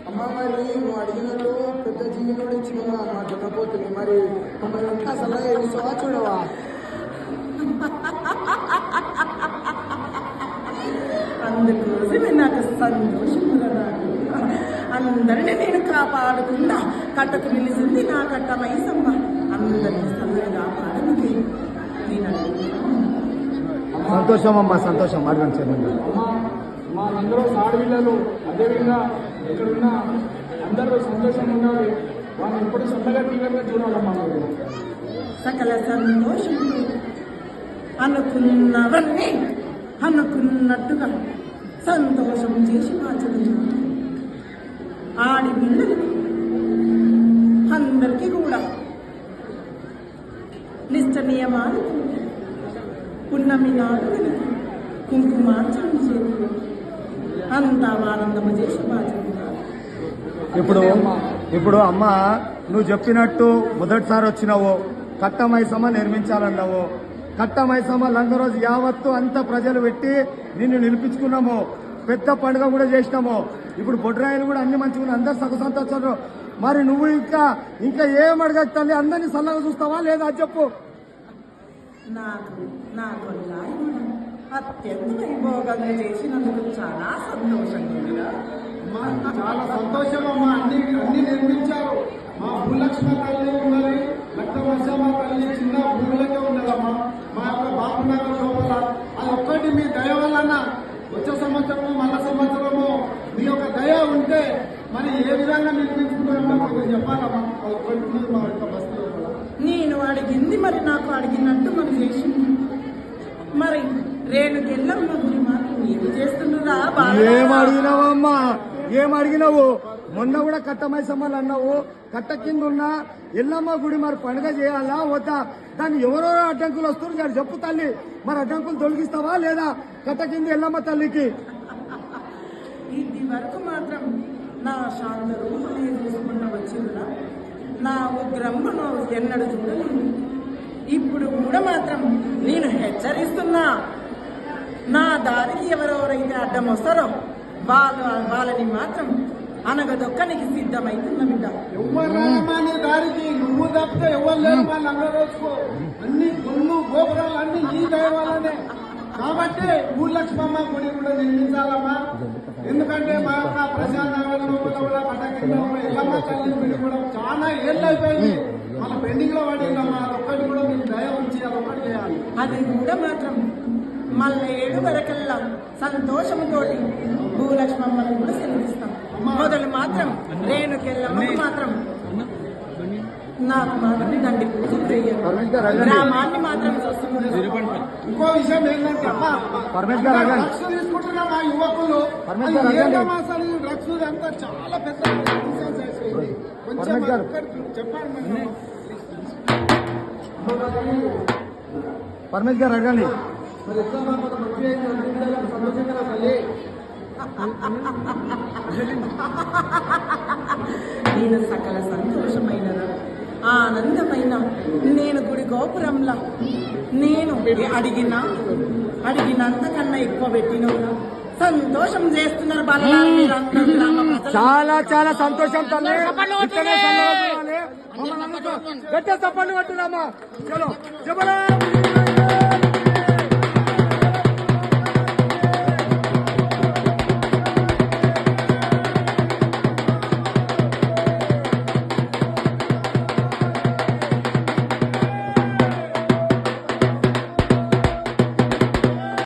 అమ్మ మరి నువ్వు అడిగినట్టు పెద్ద జీవిలో ఇచ్చిన మా దున్నపోతుంది మరి మమ్మల్ని ఇంకా సలహా ఇస్తావా చూడవా? అందుకోసమే నాకు సంతోషముగా అందరినీ నేను కాపాడుకున్నా కట్టకు నిలిచింది నా కట్ట మైసమ్మ. అందరినీ చల్లగా కాపాడనికి నేను సంతోషం అమ్మా, సంతోషం. అడ్వాన్స్ మా అందరూ ఆడపిల్లలు అదేవిధంగా ఇక్కడున్న అందరూ సంతోషంగా ఉండాలి. వాళ్ళు ఎప్పుడు చల్లగా తీవ్రంగా చూడాలమ్మా. సకల సంతోషం అనుకున్నవన్నీ అనుకున్నట్టుగా సంతోషం చేసి మార్చదు. ఆడి పిల్లలు అందరికీ కూడా నిష్ట నియమాలు పున్నమి నాడు కుంకుమార్చడం చేతులు అంతా ఆనందము చేసి మార్చుకున్నారు. ఇప్పుడు అమ్మ నువ్వు చెప్పినట్టు మొదటిసారి వచ్చినావు, కట్ట మైసమ్మ నిర్మించాలన్నావు. కట్ట మైసమ్మ లంగరోజు యావత్తు అంతా ప్రజలు పెట్టి నిన్ను నిలిపించుకున్నాము. పెద్ద పండుగ కూడా చేసినాము. ఇప్పుడు బొడ్రాయిలు కూడా అన్ని మంచిగా అందరు సగ సంతోషాలు. మరి నువ్వు ఇంకా ఏం అడగచ్చు తల్లి? అందరినీ సల్లగా చూస్తావా లేదా అది చెప్పు. నాకు అత్యంత వైభోగంగా చేసినందుకు చాలా సంతోషంగా చాలా సంతోషం అమ్మా. అన్ని నిర్మించారు. మా భూలక్ష్మి తల్లి ఉన్నది, లక్ష్మమ్మ తల్లి చిన్న భూములకే ఉన్నదమ్మా. మా యొక్క బాపునగర్ లోపల అది ఒక్కటి మీ దయ వలన వచ్చే సంవత్సరము మళ్ళా సంవత్సరము మీ యొక్క దయ ఉంటే మరి ఏ విధంగా నిర్మించుకున్నామో చెప్పాలమ్మా. అది ఒక్కటి ఉన్నది మా యొక్క బస్తీ లోపల. నేను అడిగింది మరి నాకు అడిగినట్టు మరి చేసింది. మరి రేణుకెళ్ళమ్మ గురి మాత్రం ఏమి చేస్తుండ్రా? ఏం అడిగినావమ్మా? ఏం అడిగినావు? మొన్న కూడా కట్ట మైసమ్మలు అన్నావు. కట్ట కింద ఉన్న ఎల్లమ్మ గుడి మరి పండుగ చేయాలా వద్దా? దాన్ని ఎవరెవరో అడ్డంకులు వస్తున్నారు చెప్పు తల్లి. మరి అడ్డంకులు తొలగిస్తావా లేదా కట్ట కింద ఎల్లమ్మ తల్లికి? ఇది వరకు మాత్రం నా శాంత రూపమే చూసుకున్న వచ్చిందా, నా ఉగ్రమ్మను ఎన్నడూ చూడలేదు. ఇప్పుడు కూడా మాత్రం నేను హెచ్చరిస్తున్నా, నా దారికి ఎవరెవరైతే అడ్డం వస్తారో వాళ్ళని మాత్రం అనగదొక్కనికి సిద్ధమైతున్న బిడ్డ. ఎవరమ్మా నీ దారికి? నువ్వు తప్పితే ఎవరు లేరు. వాళ్ళు అందరూ అన్ని గుళ్ళు గోపురాలు అన్ని నీ దయ వల్లనే. కాబట్టి భూలక్ష్మమ్మ గుడి కూడా నిర్మించాలమ్మా. ఎందుకంటే మా యొక్క ప్రశాంత్ నగర్ కూడా పట్టకింద ఎల్లమ్మ తల్లి గుడి కూడా చాలా ఏళ్ళు అయిపోయింది. మన పెండింగ్ లో పడిందమ్మా. అదొక్కటి కూడా మీరు దయ ఉంచి అదొక్కటి చేయాలి. అది కూడా మాత్రం మళ్ళీ 7 వరకల్లా సంతోషంతోటి భూలక్ష్మమ్మని కూడా సెలవిస్తాం. మొదలు మాత్రం రేణుకెళ్ళమ్మకు మాత్రం నాకు మాత్రం దండి పూజలు చేయాలి. గ్రామాన్ని మాత్రం చూస్తున్నారు. ఇంకో విషయం ఏంటంటే డ్రగ్స్ తీసుకుంటున్న మా యువకులు మాసాలు డ్రగ్స్ అంతా చాలా పెద్ద కొంచెం చెప్పండి. పరమేష్ గారు అడగండి. మరి ఎట్లా మంచి అయింది సంతోషంగా తల్లి. నేను సకల సంతోషమైన ఆనందమైన నేను గుడి గోపురంలా నేను అడిగినంతకన్నా ఎక్కువ పెట్టిన సంతోషం చేస్తున్నారు బాలరాజు మీరందరూ. చాలా చాలా సంతోషం తల్లి. గట్టిగా చప్పట్లు కొట్టున్నామా. చలో.